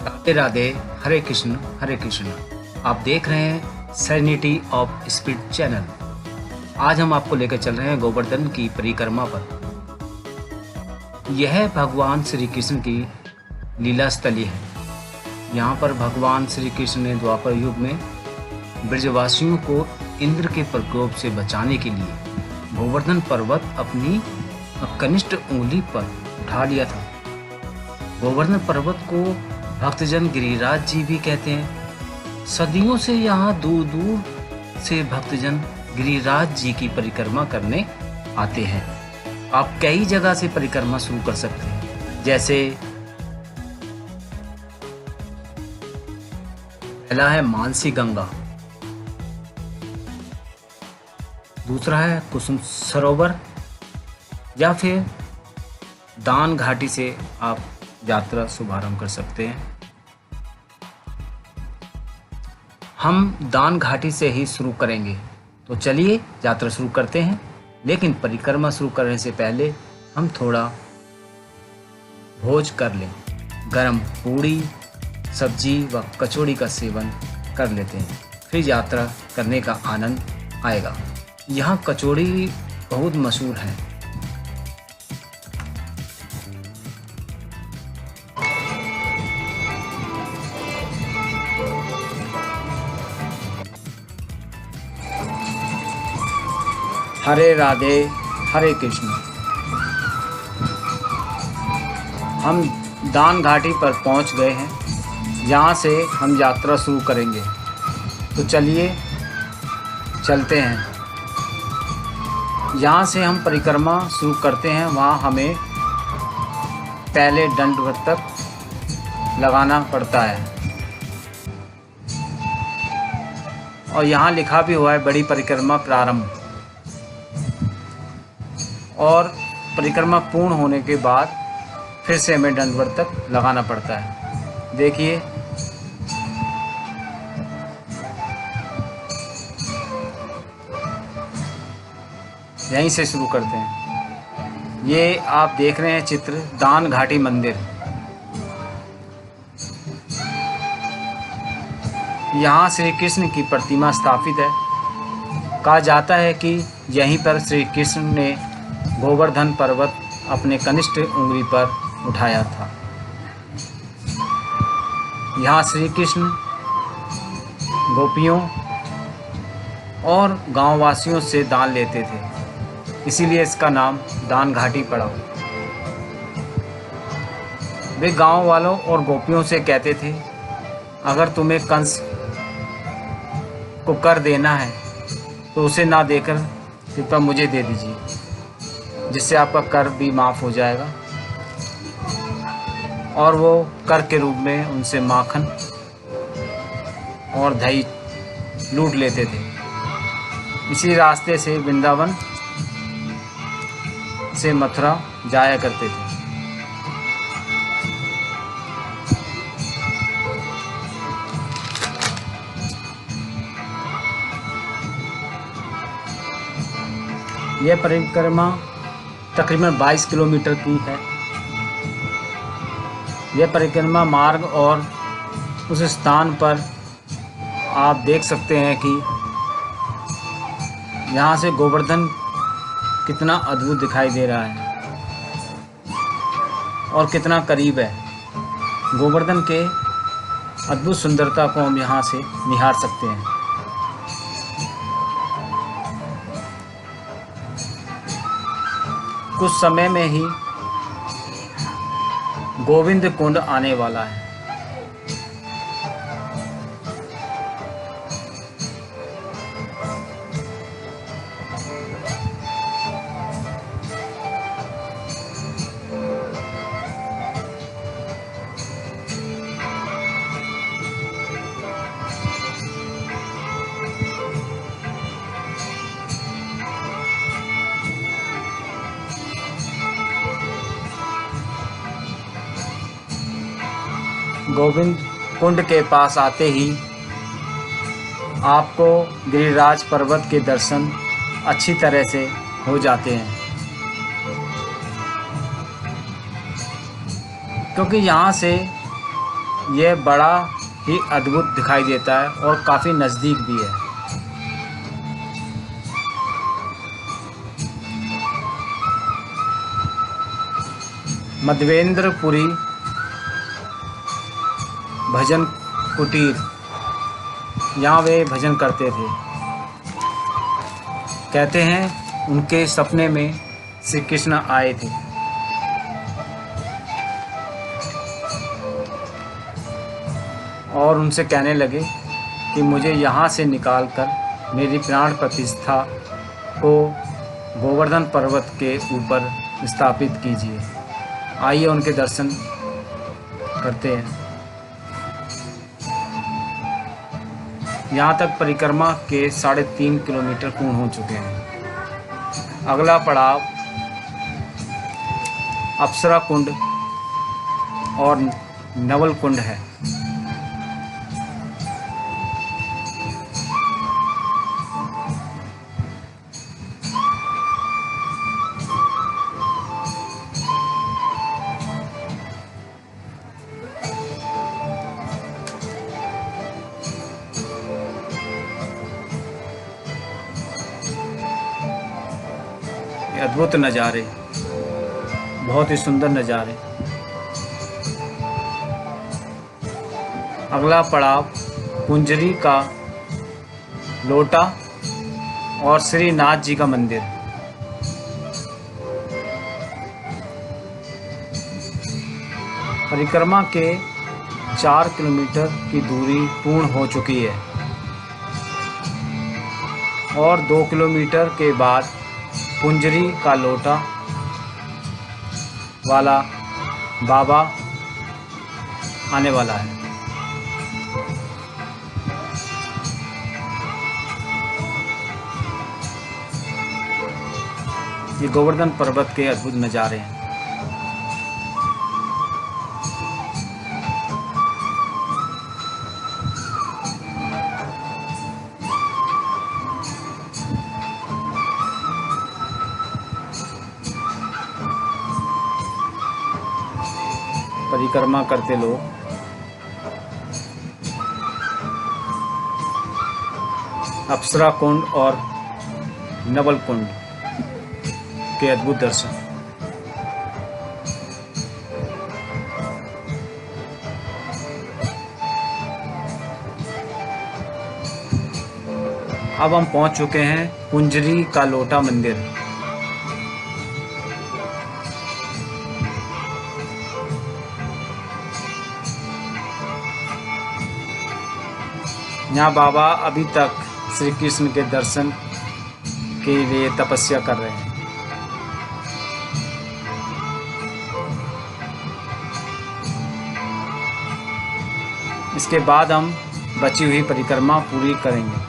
राधे राधे। हरे कृष्ण हरे कृष्ण। आप देख रहे हैं सेरेनिटी ऑफ स्पिरिट चैनल। आज हम आपको लेकर चल रहे हैं गोवर्धन की परिक्रमा पर। यह भगवान श्री कृष्ण की लीला स्थली है। यहाँ पर भगवान श्री कृष्ण ने द्वापर युग में ब्रजवासियों को इंद्र के प्रकोप से बचाने के लिए गोवर्धन पर्वत अपनी कनिष्ठ उंगली पर उठा लिया था। गोवर्धन पर्वत को भक्तजन गिरिराज जी भी कहते हैं। सदियों से यहाँ दूर दूर से भक्तजन गिरिराज जी की परिक्रमा करने आते हैं। आप कई जगह से परिक्रमा शुरू कर सकते हैं, जैसे पहला है मानसी गंगा, दूसरा है कुसुम सरोवर, या फिर दान घाटी से आप यात्रा शुभारंभ कर सकते हैं। हम दान घाटी से ही शुरू करेंगे, तो चलिए यात्रा शुरू करते हैं। लेकिन परिक्रमा शुरू करने से पहले हम थोड़ा भोज कर लें। गरम पूड़ी, सब्जी व कचौड़ी का सेवन कर लेते हैं, फिर यात्रा करने का आनंद आएगा। यहाँ कचौड़ी बहुत मशहूर है। हरे राधे हरे कृष्ण। हम दान घाटी पर पहुंच गए हैं। यहाँ से हम यात्रा शुरू करेंगे, तो चलिए चलते हैं। यहाँ से हम परिक्रमा शुरू करते हैं। वहाँ हमें पहले दंडवत तक लगाना पड़ता है, और यहाँ लिखा भी हुआ है बड़ी परिक्रमा प्रारंभ। और परिक्रमा पूर्ण होने के बाद फिर से हमें दंडवत तक लगाना पड़ता है। देखिए, यहीं से शुरू करते हैं। ये आप देख रहे हैं चित्र दान घाटी मंदिर। यहाँ श्री कृष्ण की प्रतिमा स्थापित है। कहा जाता है कि यहीं पर श्री कृष्ण ने गोवर्धन पर्वत अपने कनिष्ठ उंगली पर उठाया था। यहाँ श्री कृष्ण गोपियों और गांववासियों से दान लेते थे, इसीलिए इसका नाम दान घाटी पड़ा। वे गांव वालों और गोपियों से कहते थे, अगर तुम्हें कंस को कर देना है तो उसे ना देकर कृपया मुझे दे दीजिए, जिससे आपका कर भी माफ़ हो जाएगा। और वो कर के रूप में उनसे माखन और दही लूट लेते थे। इसी रास्ते से वृंदावन से मथुरा जाया करते थे। यह परिक्रमा तकरीबन 22 किलोमीटर की है। यह परिक्रमा मार्ग और उस स्थान पर आप देख सकते हैं कि यहाँ से गोवर्धन कितना अद्भुत दिखाई दे रहा है और कितना करीब है। गोवर्धन के अद्भुत सुंदरता को हम यहाँ से निहार सकते हैं। कुछ समय में ही गोविंद कुंड आने वाला है। गोविंद कुंड के पास आते ही आपको गिरिराज पर्वत के दर्शन अच्छी तरह से हो जाते हैं। क्योंकि यहाँ से यह बड़ा ही अद्भुत दिखाई देता है और काफ़ी नज़दीक भी है। मध्वेंद्रपुरी भजन कुटीर, यहाँ वे भजन करते थे। कहते हैं उनके सपने में श्री कृष्ण आए थे। और उनसे कहने लगे कि मुझे यहाँ से निकालकर मेरी प्राण प्रतिष्ठा को गोवर्धन पर्वत के ऊपर स्थापित कीजिए। आइए उनके दर्शन करते हैं। यहाँ तक परिक्रमा के 3.5 किलोमीटर पूर्ण हो चुके हैं। अगला पड़ाव अप्सरा कुंड और नवल कुंड है। अद्भुत नज़ारे, बहुत ही सुंदर नज़ारे। अगला पड़ाव कुंजरी का लोटा और श्री नाथ जी का मंदिर। परिक्रमा के 4 किलोमीटर की दूरी पूर्ण हो चुकी है और 2 किलोमीटर के बाद कुंजरी का लोटा वाला बाबा आने वाला है। ये गोवर्धन पर्वत के अद्भुत नज़ारे हैं। परिक्रमा करते लोग अप्सरा कुंड और नवल कुंड के अद्भुत दर्शन। अब हम पहुंच चुके हैं कुंजरी का लोटा मंदिर। यहाँ बाबा अभी तक श्री कृष्ण के दर्शन के लिए तपस्या कर रहे हैं। इसके बाद हम बची हुई परिक्रमा पूरी करेंगे।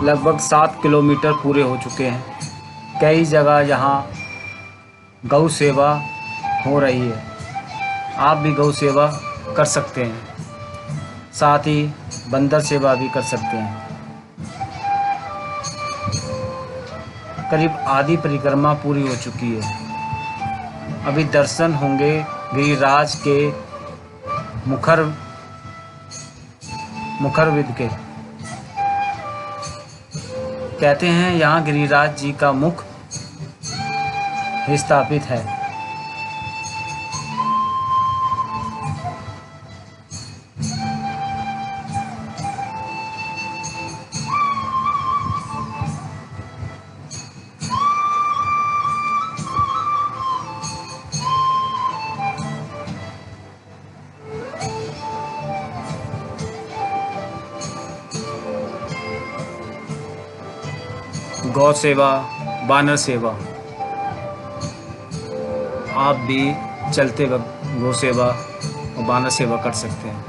लगभग 7 किलोमीटर पूरे हो चुके हैं। कई जगह यहाँ गौ सेवा हो रही है। आप भी गौ सेवा कर सकते हैं, साथ ही बंदर सेवा भी कर सकते हैं। करीब आधी परिक्रमा पूरी हो चुकी है। अभी दर्शन होंगे गिरिराज के मुखरविद के। कहते हैं यहाँ गिरिराज जी का मुख स्थापित है। गौ सेवा, बानर सेवा, आप भी चलते वक्त गौ सेवा और बानर सेवा कर सकते हैं।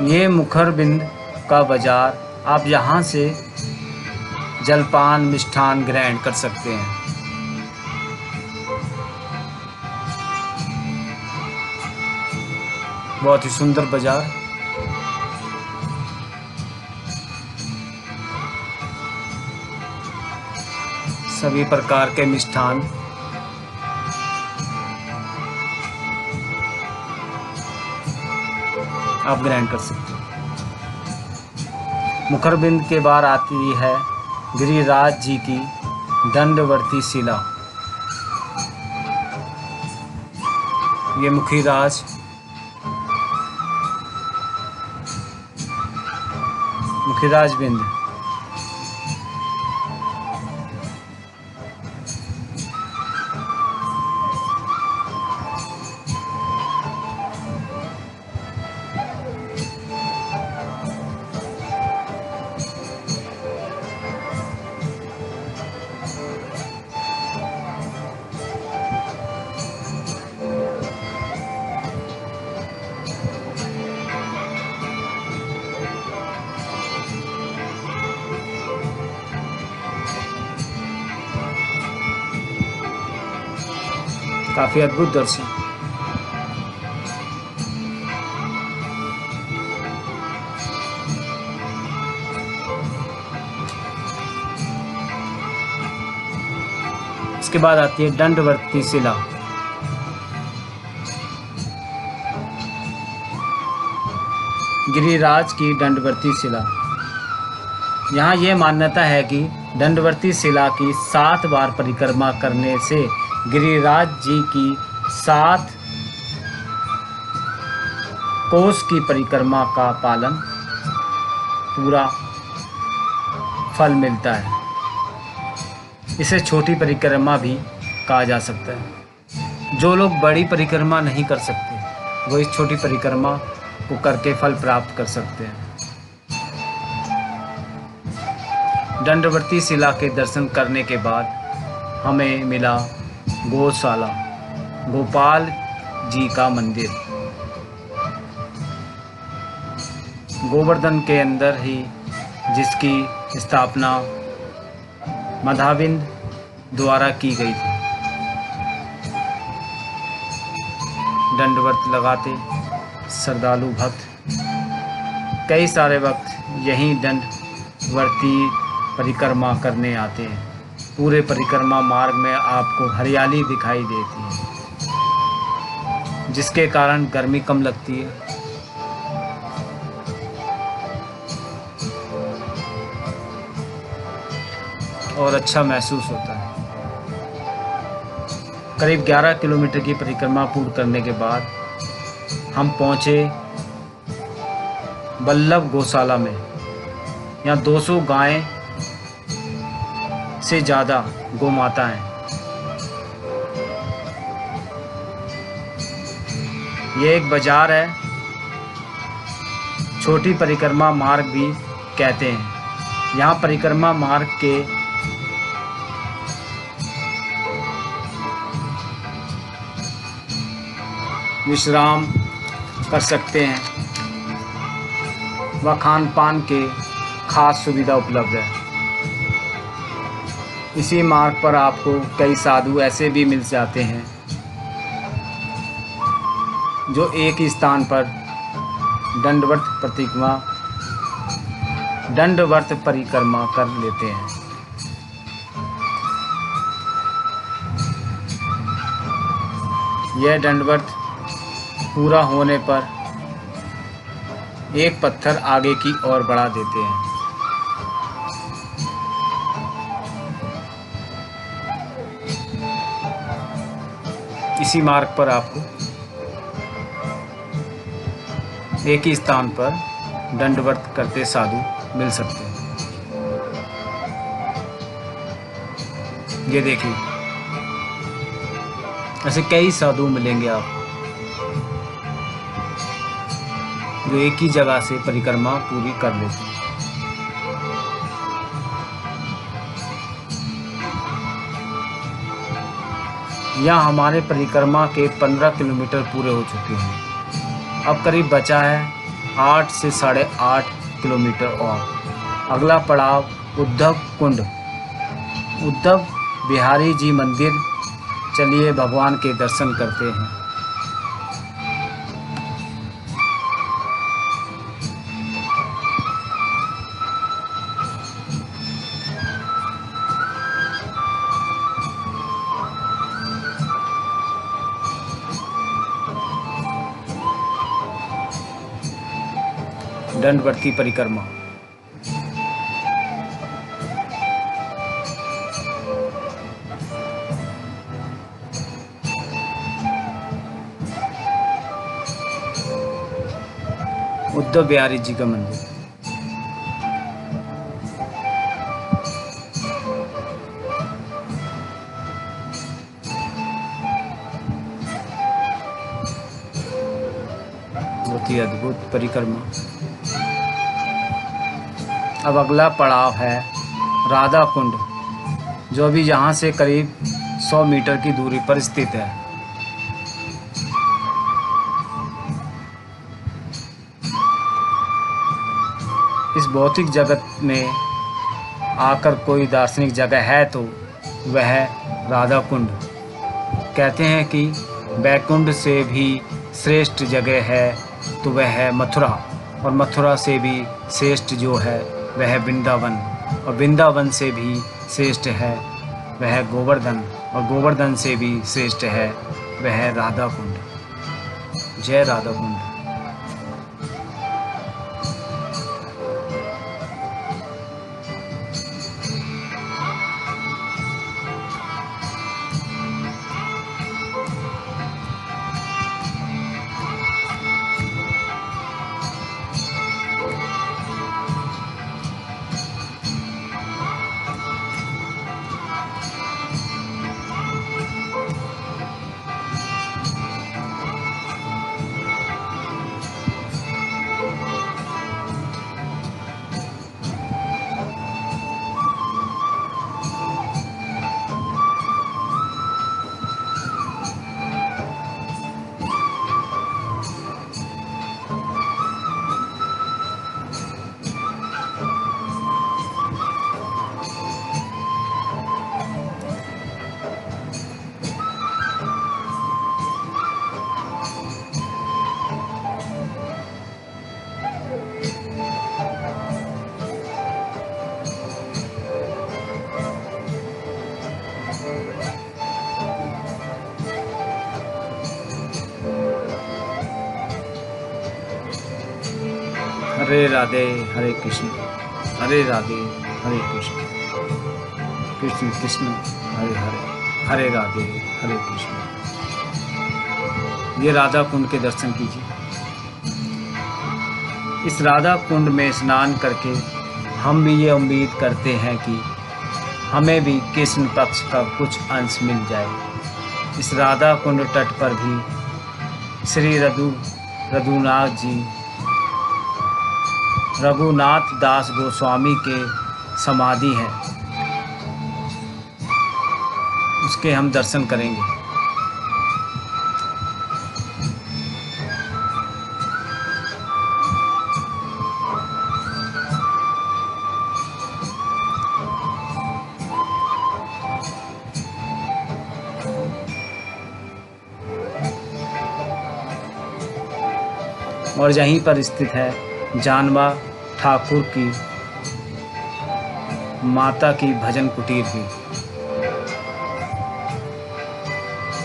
ये मुखरबिंद का बाजार, आप यहाँ से जलपान मिष्ठान ग्रहण कर सकते हैं। बहुत ही सुंदर बाजार। सभी प्रकार के मिष्ठान आप ग्रहण कर सकते हैं। मुखरबिंद के बाद आती है गिरिराज जी की दंडवर्ती शिला। ये मुखिराज बिंद। काफी अद्भुत दर्शन। इसके बाद आती है दंडवर्ती शिला। गिरिराज की दंडवर्ती शिला। यहाँ यह मान्यता है कि दंडवर्ती शिला की 7 बार परिक्रमा करने से गिरिराज जी की 7 कोस की परिक्रमा का पालन पूरा फल मिलता है। इसे छोटी परिक्रमा भी कहा जा सकता है। जो लोग बड़ी परिक्रमा नहीं कर सकते वो इस छोटी परिक्रमा को करके फल प्राप्त कर सकते हैं। दंडवर्ती शिला के दर्शन करने के बाद हमें मिला गौशाला, गोपाल जी का मंदिर। गोवर्धन के अंदर ही जिसकी स्थापना मधाविंद द्वारा की गई थी। दंडवत लगाते श्रद्धालु भक्त कई सारे वक्त यहीं दंडवर्ती परिक्रमा करने आते हैं। पूरे परिक्रमा मार्ग में आपको हरियाली दिखाई देती है, जिसके कारण गर्मी कम लगती है। और अच्छा महसूस होता है। करीब 11 किलोमीटर की परिक्रमा पूर्ण करने के बाद हम पहुंचे बल्लभ गौशाला में। यहाँ 200 गायें से ज़्यादा गौ माता हैं। ये एक बाजार है, छोटी परिक्रमा मार्ग भी कहते हैं। यहाँ परिक्रमा मार्ग के विश्राम कर सकते हैं व खान पान के खास सुविधा उपलब्ध है। इसी मार्ग पर आपको कई साधु ऐसे भी मिल जाते हैं जो एक ही स्थान पर दंडवर्त परिक्रमा कर लेते हैं। यह दंडवर्त पूरा होने पर एक पत्थर आगे की ओर बढ़ा देते हैं। इसी मार्ग पर आपको एक ही स्थान पर दंडवर्त करते साधु मिल सकते हैं। ये देखिए, ऐसे कई साधु मिलेंगे आपको जो एक ही जगह से परिक्रमा पूरी कर लेते हैं। यहाँ हमारे परिक्रमा के 15 किलोमीटर पूरे हो चुके हैं। अब करीब बचा है 8 से 8.5 किलोमीटर और। अगला पड़ाव उद्धव कुंड, उद्धव बिहारी जी मंदिर। चलिए भगवान के दर्शन करते हैं। दंडवती परिक्रमा। उद्धव बिहारी जी का मंदिर। बहुत ही अद्भुत परिक्रमा। अब अगला पड़ाव है राधा कुंड, जो भी यहाँ से करीब 100 मीटर की दूरी पर स्थित है। इस भौतिक जगत में आकर कोई दार्शनिक जगह है तो वह राधा कुंड। कहते हैं कि बैकुंठ से भी श्रेष्ठ जगह है तो वह है मथुरा, और मथुरा से भी श्रेष्ठ जो है वह वृंदावन, और वृंदावन से भी श्रेष्ठ है वह गोवर्धन, और गोवर्धन से भी श्रेष्ठ है वह राधा कुंड। जय राधा कुंड। हरे राधे हरे कृष्ण, हरे राधे हरे कृष्ण, कृष्ण कृष्ण हरे हरे, हरे राधे हरे कृष्ण। ये राधा कुंड के दर्शन कीजिए। इस राधा कुंड में स्नान करके हम भी ये उम्मीद करते हैं कि हमें भी कृष्ण पक्ष का कुछ अंश मिल जाए। इस राधा कुंड तट पर भी श्री रघुनाथ दास गोस्वामी के समाधि है, उसके हम दर्शन करेंगे। और यहीं पर स्थित है जानवा ठाकुर की माता की भजन कुटीर भी।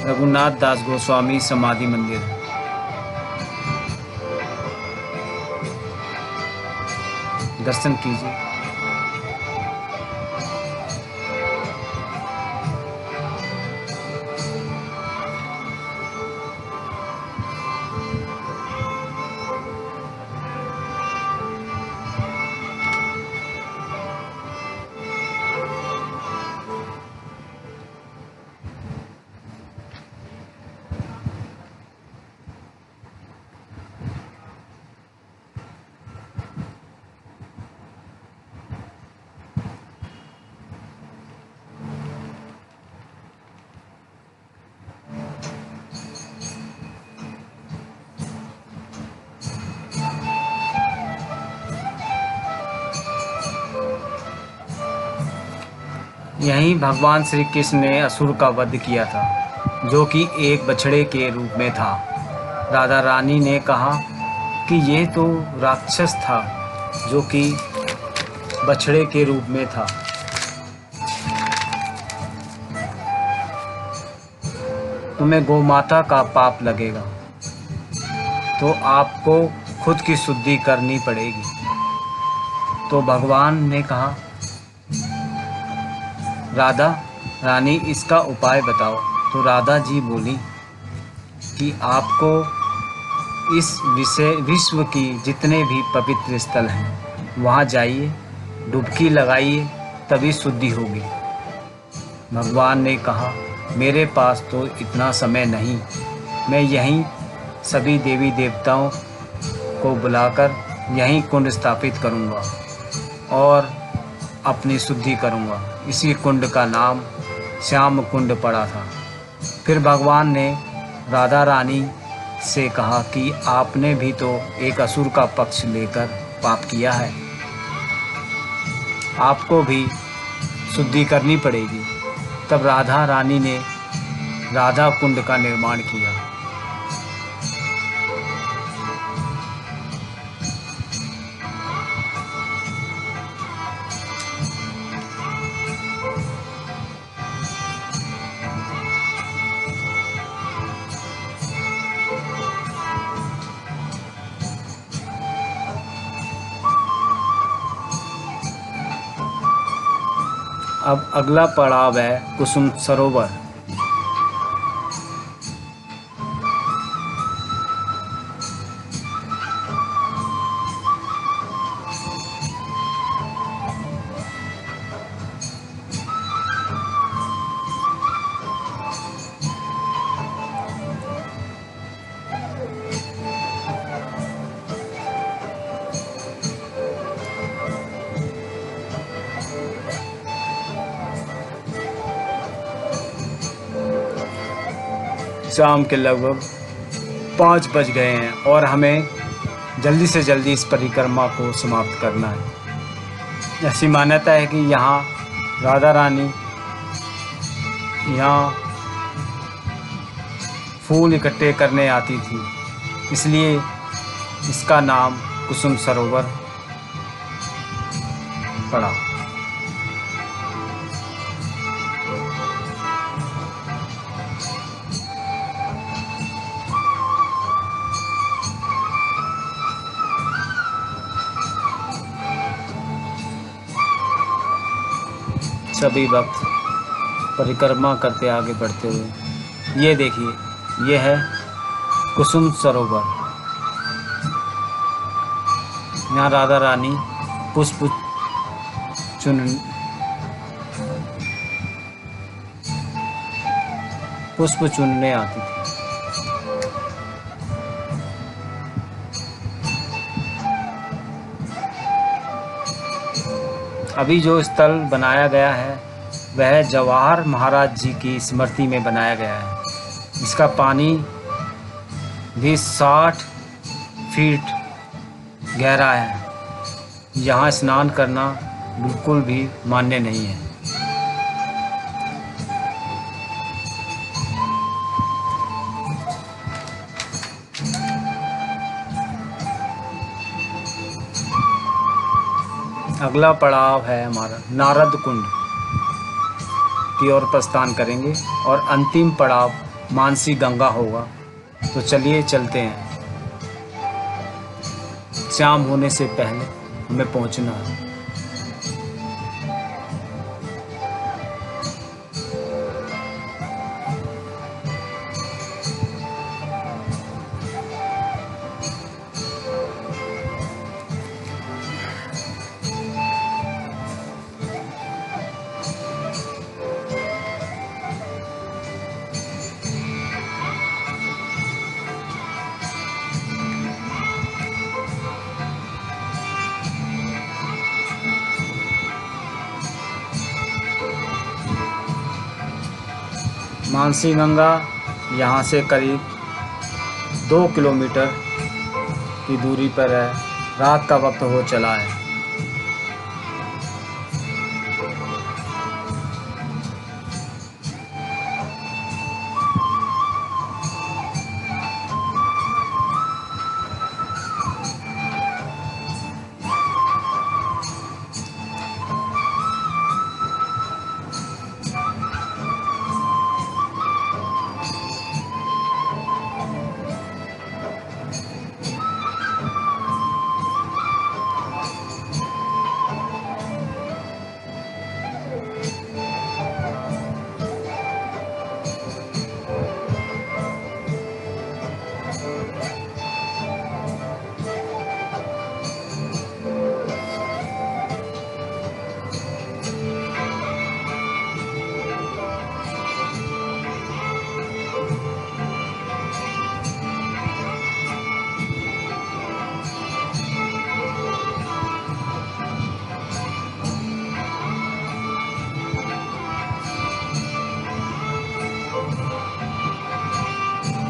रघुनाथ दास गोस्वामी समाधि मंदिर। दर्शन कीजिए। यहीं भगवान श्री कृष्ण ने असुर का वध किया था, जो कि एक बछड़े के रूप में था। राधा रानी ने कहा कि यह तो राक्षस था जो कि बछड़े के रूप में था। तुम्हें गौमाता का पाप लगेगा, तो आपको खुद की शुद्धि करनी पड़ेगी। तो भगवान ने कहा, राधा रानी इसका उपाय बताओ। तो राधा जी बोली कि आपको इस विश्व की जितने भी पवित्र स्थल हैं वहाँ जाइए, डुबकी लगाइए, तभी शुद्धि होगी। भगवान ने कहा, मेरे पास तो इतना समय नहीं, मैं यहीं सभी देवी देवताओं को बुलाकर यहीं कुंड स्थापित करूँगा और अपनी शुद्धि करूँगा। इसी कुंड का नाम श्याम कुंड पड़ा था। फिर भगवान ने राधा रानी से कहा कि आपने भी तो एक असुर का पक्ष लेकर पाप किया है, आपको भी शुद्धि करनी पड़ेगी। तब राधा रानी ने राधा कुंड का निर्माण किया। अब अगला पड़ाव है कुसुम सरोवर। शाम के लगभग 5 बज गए हैं और हमें जल्दी से जल्दी इस परिक्रमा को समाप्त करना है। ऐसी मान्यता है कि यहाँ राधा रानी यहाँ फूल इकट्ठे करने आती थी, इसलिए इसका नाम कुसुम सरोवर पड़ा। सभी भक्त परिक्रमा करते आगे बढ़ते हुए, ये देखिए, ये है कुसुम सरोवर। यहाँ राधा रानी पुष्प चुनने आती थी। अभी जो स्थल बनाया गया है वह जवाहर महाराज जी की स्मृति में बनाया गया है। इसका पानी भी 60 फीट गहरा है। यहाँ स्नान करना बिल्कुल भी मान्य नहीं है। अगला पड़ाव है हमारा नारद कुंड की ओर प्रस्थान करेंगे और अंतिम पड़ाव मानसी गंगा होगा। तो चलिए चलते हैं, शाम होने से पहले हमें पहुंचना है। मानसी गंगा यहाँ से करीब 2 किलोमीटर की दूरी पर है। रात का वक्त हो चला है।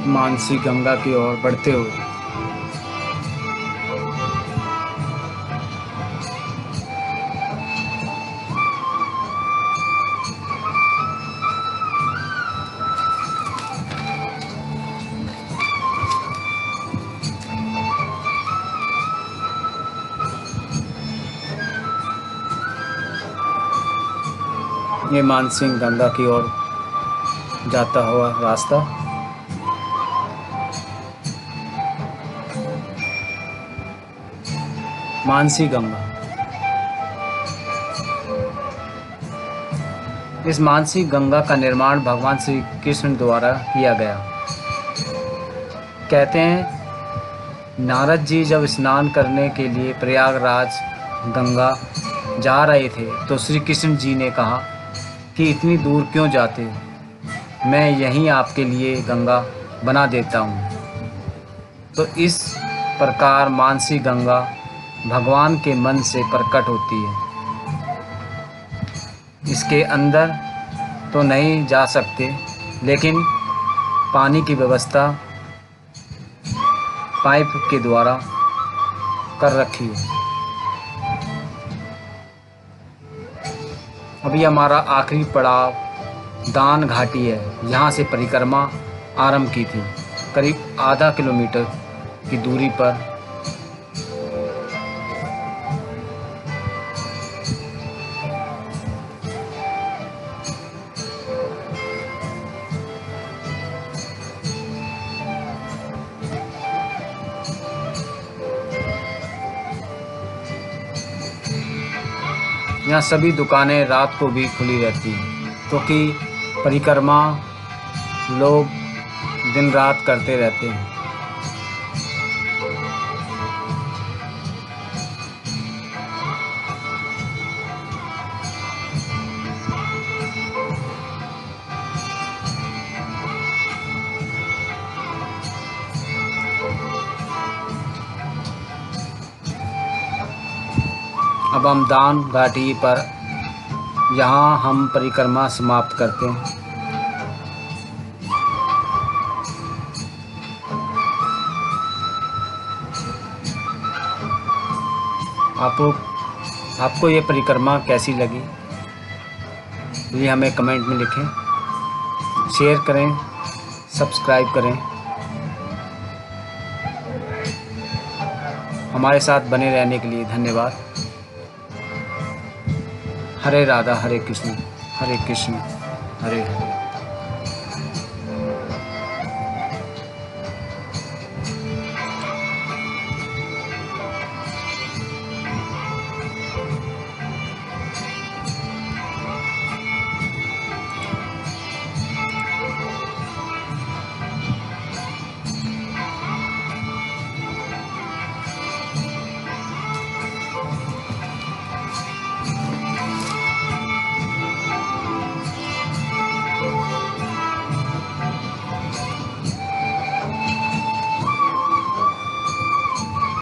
मानसी गंगा की ओर बढ़ते हुए। ये मानसिंह गंगा की ओर जाता हुआ रास्ता। मानसी गंगा। इस मानसी गंगा का निर्माण भगवान श्री कृष्ण द्वारा किया गया। कहते हैं नारद जी जब स्नान करने के लिए प्रयागराज गंगा जा रहे थे तो श्री कृष्ण जी ने कहा कि इतनी दूर क्यों जाते हो, मैं यहीं आपके लिए गंगा बना देता हूँ। तो इस प्रकार मानसी गंगा भगवान के मन से प्रकट होती है। इसके अंदर तो नहीं जा सकते, लेकिन पानी की व्यवस्था पाइप के द्वारा कर रखी है। अभी हमारा आखिरी पड़ाव दान घाटी है। यहाँ से परिक्रमा आरंभ की थी। करीब आधा किलोमीटर की दूरी पर यहाँ सभी दुकानें रात को भी खुली रहती हैं, क्योंकि परिक्रमा लोग दिन रात करते रहते हैं। अब हम दान घाटी पर यहाँ हम परिक्रमा समाप्त करते हैं। आपको ये परिक्रमा कैसी लगी, ये हमें कमेंट में लिखें। शेयर करें, सब्सक्राइब करें। हमारे साथ बने रहने के लिए धन्यवाद। हरे राधा, हरे कृष्ण, हरे कृष्ण, हरे हरे।